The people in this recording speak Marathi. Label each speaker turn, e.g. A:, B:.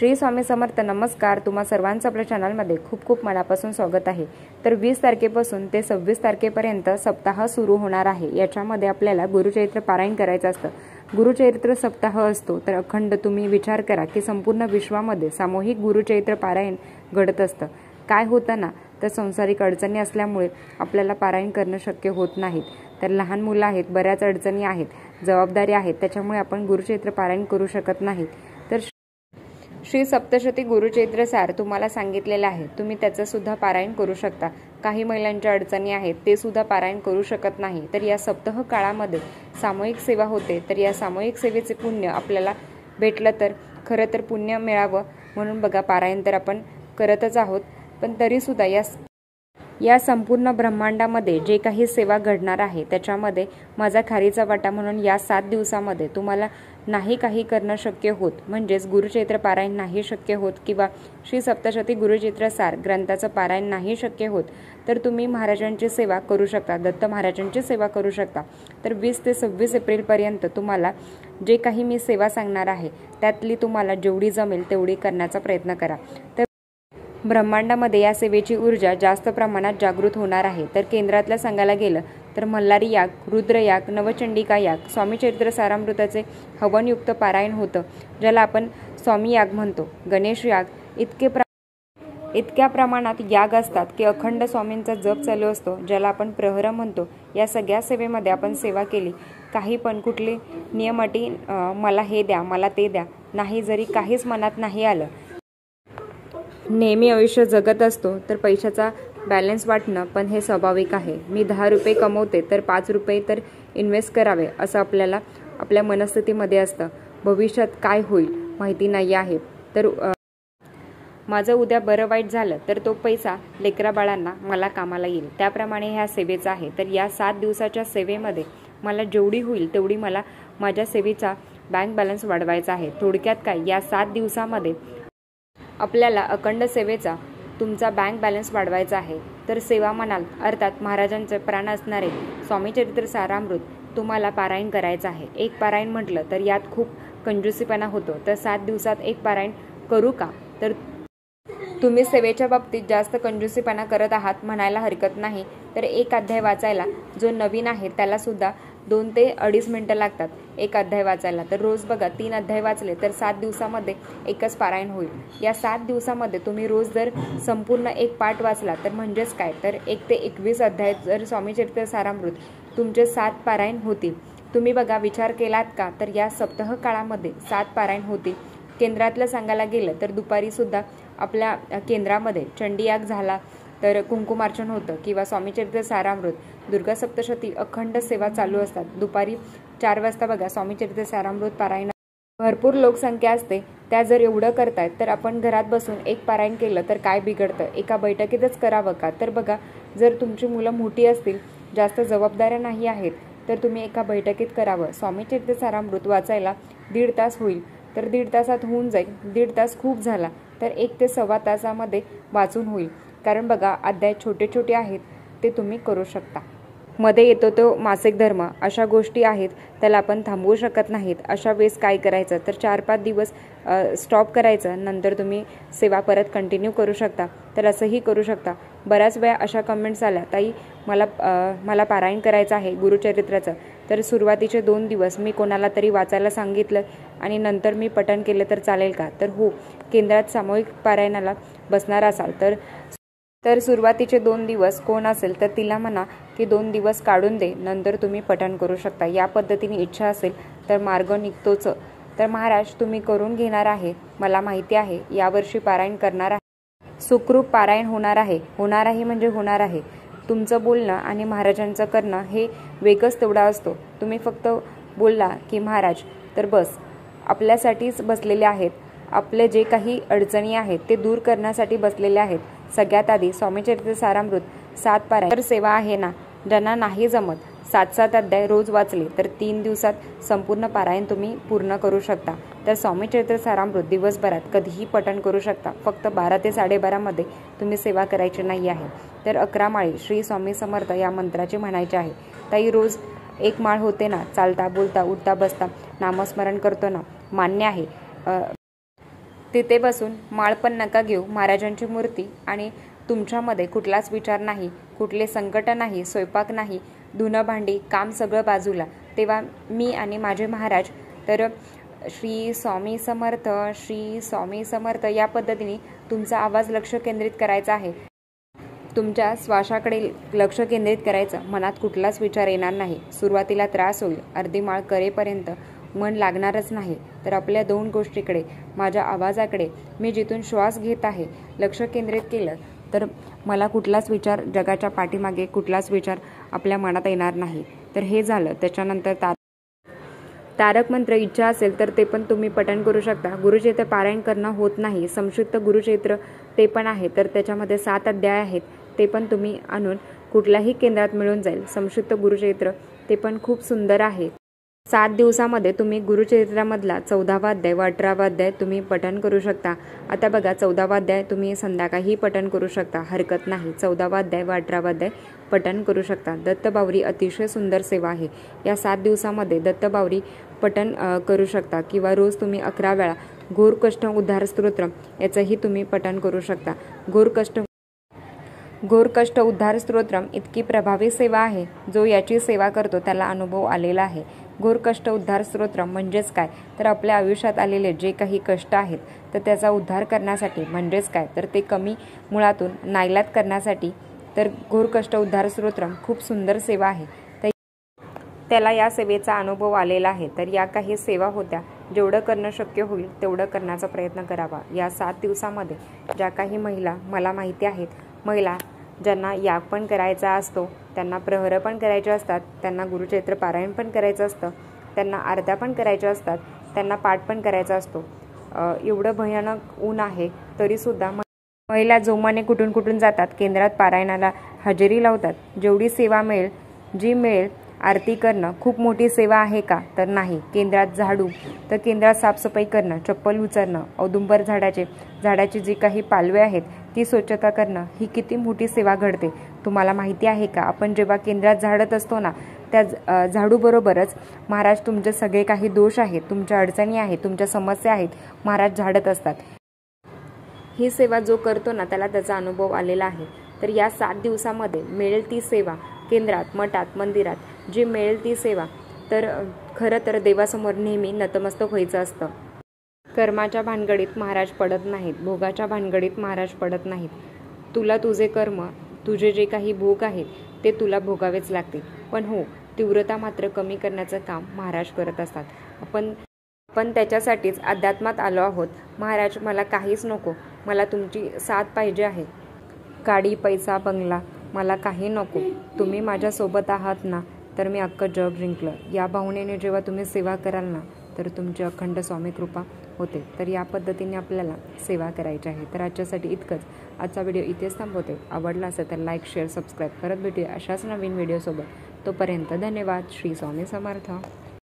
A: श्री स्वामी समर्थ. नमस्कार. तुम्हा सर्वांचं आपल्या चॅनलमध्ये खूप खूप मनापासून स्वागत आहे. तर 20 तारखेपासून ते 26 तारखेपर्यंत सप्ताह सुरू होणार आहे. याच्यामध्ये आपल्याला गुरुचरित्र पारायण करायचं असतं. गुरुचरित्र सप्ताह असतो तर अखंड तुम्ही विचार करा की संपूर्ण विश्वामध्ये सामूहिक गुरुचरित्र पारायण घडत असतं. काय होतं ना, तर संसारिक अडचणी असल्यामुळे आपल्याला पारायण करणं शक्य होत नाहीत. तर लहान मुलं आहेत, बऱ्याच अडचणी आहेत, जबाबदारी आहेत, त्याच्यामुळे आपण गुरुचरित्र पारायण करू शकत नाहीत. तर श्री सप्तशती गुरुचरित्र सार तुम्हाला सांगितलेलं आहे, तुम्ही त्याचं सुद्धा पारायण करू शकता. काही महिलांच्या अडचणी आहेत, ते सुद्धा पारायण करू शकत नाही. तर या सप्ताह काळामध्ये सामूहिक सेवा होते. तर या सामूहिक सेवेचे पुण्य आपल्याला भेटलं तर खरं तर पुण्य मिळावं म्हणून बघा पारायण तर आपण करतच आहोत. पण तरीसुद्धा या संपूर्ण ब्रह्मांडामध्ये जे काही सेवा घडणार आहे त्याच्यामध्ये माझा खारीचा वाटा म्हणून या 7 दिवसामध्ये तुम्हाला नाही काही करणं शक्य होत, म्हणजेच गुरुचरित्र पारायण नाही शक्य होत किंवा श्री सप्तशती गुरुचरित्र सार ग्रंथाचं पारायण नाही शक्य होत, तर तुम्ही महाराजांची सेवा करू शकता, दत्त महाराजांची सेवा करू शकता. तर 20 ते 26 एप्रिलपर्यंत तुम्हाला जे काही मी सेवा सांगणार आहे त्यातली तुम्हाला जेवढी जमेल तेवढी करण्याचा प्रयत्न करा. तर ब्रह्मांडामध्ये या सेवेची ऊर्जा जास्त प्रमाणात जागृत होणार आहे. तर केंद्रातल्या सांगायला गेलं तर मल्हारी याग, रुद्रयाग, नवचंडिका याग, स्वामी चरित्र सारामृताचे हवनयुक्त पारायण होतं, ज्याला आपण स्वामी याग म्हणतो. गणेश याग इतक्या प्रमाणात याग असतात की अखंड स्वामींचा जप चालू असतो, ज्याला आपण प्रहर म्हणतो. या सगळ्या सेवेमध्ये आपण सेवा केली, काही पण कुठली नियमअटी मला हे द्या, मला ते द्या नाही, जरी काहीच मनात नाही आलं, नेहमी आयुष्य जगत असतो तर पैशाचा बॅलन्स वाटणं पण हे स्वाभाविक आहे. मी 10 रुपये कमवते तर 5 रुपये तर इन्व्हेस्ट करावे असं आपल्याला आपल्या मनस्थितीमध्ये असतं. भविष्यात काय होईल माहिती नाही आहे, तर माझं उद्या बरं वाईट झालं तर तो पैसा लेकरा बाळांना मला कामाला येईल, त्याप्रमाणे ह्या सेवेचं आहे. तर या 7 दिवसाच्या सेवेमध्ये मला जेवढी होईल तेवढी मला माझ्या सेवेचा बँक बॅलन्स वाढवायचा आहे. थोडक्यात काय, या 7 दिवसामध्ये आपल्याला अखंड सेवेचा तुमचा बँक बॅलन्स वाढवायचा आहे. तर सेवा म्हणाल अर्थात महाराजांचे प्राण असणारे स्वामी चरित्र सारामृत तुम्हाला पारायण करायचं आहे. एक पारायण म्हटलं तर यात खूप कंजूसीपणा होतो. तर 7 दिवसात एक पारायण करू का, तर तुम्ही सेवेच्या बाबतीत जास्त कंजूसीपणा करत आहात म्हणायला हरकत नाही. तर एक अध्याय वाचायला जो नवीन आहे त्याला सुद्धा 2 ते 2.5 मिनिटं लागतात एक अध्याय वाचायला. तर रोज बघा 3 अध्याय वाचले तर 7 दिवसामध्ये एकच पारायण होईल. या 7 दिवसामध्ये तुम्ही रोज जर संपूर्ण एक पाठ वाचला तर म्हणजेच काय, तर 1 ते 21 अध्याय जर स्वामी चरित्र सारामृत तुमचे 7 पारायण होतील. तुम्ही बघा विचार केलात का, तर या सप्ताह काळामध्ये 7 पारायण होतील. केंद्रातलं सांगायला गेलं तर दुपारी सुद्धा आपल्या केंद्रामध्ये चंडीयाग झाला तर कुंकुमार्चन होतं किंवा स्वामी चरित्र सारामृत, दुर्गा सप्तशती अखंड सेवा चालू असतात. दुपारी 4 वाजता बघा स्वामी चरित्र सारामृत पारायण. भरपूर लोकसंख्या असते, त्या जर एवढं करतायत तर आपण घरात बसून एक पारायण केलं तर काय बिघडतं, एका बैठकीतच करावं का. तर बघा जर तुमची मुलं मोठी असतील, जास्त जबाबदाऱ्या नाही आहेत, तर तुम्ही एका बैठकीत करावं. स्वामी चरित्र सारामृत वाचायला 1.5 तास होईल, तर 1.5 तासात होऊन जाईल. 1.5 तास खूप झाला तर 1 ते सव्वा तासामध्ये वाचून होईल. कारण बघा अध्याय छोटे छोटे आहेत, ते तुम्ही करू शकता. मध्ये येतो तो मासिक धर्म, अशा गोष्टी आहेत त्याला आपण थांबवू शकत नाहीत. अशा वेळेस काय करायचं, तर 4-5 दिवस स्टॉप करायचं, नंतर तुम्ही सेवा परत कंटिन्यू करू शकता. तर असंही करू शकता. बऱ्याच वेळा अशा कमेंट्स आल्या, ताई मला पारायण करायचं आहे गुरुचरित्राचं, तर सुरुवातीचे 2 दिवस मी कोणाला तरी वाचायला सांगितलं आणि नंतर मी पठण केलं तर चालेल का. तर हो, केंद्रात सामूहिक पारायणाला बसणार असाल तर सुरुवातीचे 2 दिवस कोण असेल तर तिला म्हणा की 2 दिवस काढून दे, नंतर तुम्ही पठण करू शकता. या पद्धतीने इच्छा असेल तर मार्ग निघतोच. तर महाराज तुम्ही करून घेणार आहे, मला माहिती आहे. यावर्षी पारायण करणार आहे, सुखरूप पारायण होणार आहे म्हणजे होणार आहे. तुमचं बोलणं आणि महाराजांचं करणं हे वेगच तेवढा असतो. तुम्ही फक्त बोलला की महाराज, तर बस आपल्यासाठीच बसलेले आहेत, आपले जे काही अडचणी आहेत ते दूर करण्यासाठी बसलेले आहेत. सगळ्यात आधी स्वामी चरित्र सारामृत 7 पारायण. तर सेवा आहे ना, ज्यांना नाही जमत 7-7 अध्याय रोज वाचले तर 3 दिवसात संपूर्ण पारायण तुम्ही पूर्ण करू शकता. तर स्वामी चरित्र सारामृत दिवसभरात कधीही पठण करू शकता. फक्त 12 ते 12:30 मध्ये तुम्ही सेवा करायची नाही आहे. तर 11 माळी श्री स्वामी समर्थ या मंत्राची म्हणायचे आहे. ताई रोज 1 माळ होते ना, चालता बोलता उठता बसता नामस्मरण करतो ना, मान्य आहे. तिथे बसून माळ पण नका घेऊ महाराजांची मूर्ती आणि तुमच्यामध्ये कुठलाच विचार नाही, कुठले संकट नाही, स्वयंपाक नाही, धुणं भांडी काम सगळं बाजूला, तेव्हा मी आणि माझे महाराज तर श्री स्वामी समर्थ, श्री स्वामी समर्थ या पद्धतीने तुमचा आवाज लक्ष केंद्रित करायचा आहे. तुमच्या श्वासाकडे लक्ष केंद्रित करायचं. मनात कुठलाच विचार येणार नाही. सुरुवातीला त्रास होईल, अर्धी माळ करेपर्यंत मन लागणारच नाही. तर आपल्या 2 गोष्टीकडे, माझ्या आवाजाकडे, मी जिथून श्वास घेत आहे लक्ष केंद्रित केलं तर मला कुठलाच विचार, जगाच्या पाठीमागे कुठलाच विचार आपल्या मनात येणार नाही. तर हे झालं. त्याच्यानंतर तारक मंत्र इच्छा असेल तर ते पण तुम्ही पठण करू शकता. गुरुचरित्र पारायण करणं होत नाही, संक्षिप्त गुरुचरित्र ते पण आहे, तर त्याच्यामध्ये 7 अध्याय आहेत, ते पण तुम्ही आणून कुठल्याही केंद्रात मिळून जाईल. संक्षिप्त गुरुचरित्र ते पण खूप सुंदर आहे. 7 दिवसामध्ये तुम्ही गुरुचरित्रामधला 14वा अध्याय व 18वा अध्याय तुम्ही पठण करू शकता. आता बघा, 14वा अध्याय तुम्ही संध्याकाळी पठण करू शकता, हरकत नाही. 14वा अध्याय व 18वा अध्याय पठण करू शकता. दत्तबावरी अतिशय सुंदर सेवा आहे. या 7 दिवसामध्ये दत्तबावरी पठण करू शकता किंवा रोज तुम्ही 11 वेळा घोर कष्ट उद्धार स्तोत्र याचंही तुम्ही पठण करू शकता. घोर कष्ट उद्धार स्तोत्रम इतकी प्रभावी सेवा आहे. जो याची सेवा करतो त्याला अनुभव आलेला आहे. घोर कष्ट उद्धार स्तोत्रम म्हणजेच काय, तर आपल्या आयुष्यात आलेले जे काही कष्ट आहेत तर त्याचा उद्धार करण्यासाठी, म्हणजेच काय, तर ते कमी मुळातून नाईलाज करण्यासाठी. तर घोर कष्ट उद्धार स्तोत्रम खूप सुंदर सेवा आहे. त्याला या सेवेचा अनुभव आलेला आहे. तर या काही सेवा होत्या, जेवढं करणं शक्य होईल तेवढं करण्याचा प्रयत्न करावा. या 7 दिवसामध्ये ज्या काही महिला मला माहिती आहेत, महिला ज्यांना याग पण करायचा असतो, त्यांना प्रहर पण करायचे असतात, त्यांना गुरुचरित्र पारायण पण करायचं असतं, त्यांना आरत्या पण करायच्या असतात, त्यांना पाठ पण करायचा असतो. एवढं भयानक ऊन आहे तरीसुद्धा महिला जोमाने कुठून कुठून जातात, केंद्रात पारायणाला हजेरी लावतात. जेवढी सेवा मिळेल, जी मिळेल, आरती करणं खूप मोठी सेवा आहे का, तर नाही. केंद्रात झाडू, तर केंद्रात साफसफाई करणं, चप्पल उचलणं, औदुंबर झाडाची जी काही पालवे आहेत ती स्वच्छता करणं, ही किती मोठी सेवा घडते तुम्हाला माहिती आहे का. आपण जेव्हा केंद्रात झाडत असतो ना, त्या झाडूबरोबरच महाराज तुमचे सगळे काही दोष आहेत, तुमच्या अडचणी आहेत, तुमच्या समस्या आहेत, महाराज झाडत असतात. ही सेवा जो करतो ना त्याला त्याचा अनुभव आलेला आहे. तर या 7 दिवसामध्ये मिळेल ती सेवा, केंद्रात, मठात, मंदिरात जी मिळेल ती सेवा, तर खरं तर देवासमोर नेहमी नतमस्तक व्हायचं असतं. कर्माच्या भानगडीत महाराज पडत नाहीत, भोगाच्या भानगडीत महाराज पडत नाहीत. तुला तुझे कर्म, तुझे जे काही भोग आहेत ते तुला भोगावेच लागतील. पण हो, तीव्रता मात्र कमी करण्याचं काम महाराज करत असतात. आपण त्याच्यासाठीच अध्यात्मात आलो आहोत. महाराज मला काहीच नको, मला तुमची साथ पाहिजे आहे. गाडी, पैसा, बंगला मला काही नको, तुम्ही माझ्यासोबत आहात ना, तर मी अख्खं जग जिंकलं. या भावनेने जेव्हा तुम्ही सेवा कराल ना, तर तुमची अखंड स्वामी कृपा होते. तर या पद्धतीने आपल्याला सेवा करायची आहे. तर आजच्यासाठी इतकंच. आजचा व्हिडिओ इथेच थांबवते. आवडला असेल तर लाईक, शेअर, सबस्क्राईब करत भेटूया अशाच नवीन व्हिडिओसोबत. तोपर्यंत धन्यवाद. श्री स्वामी समर्थ.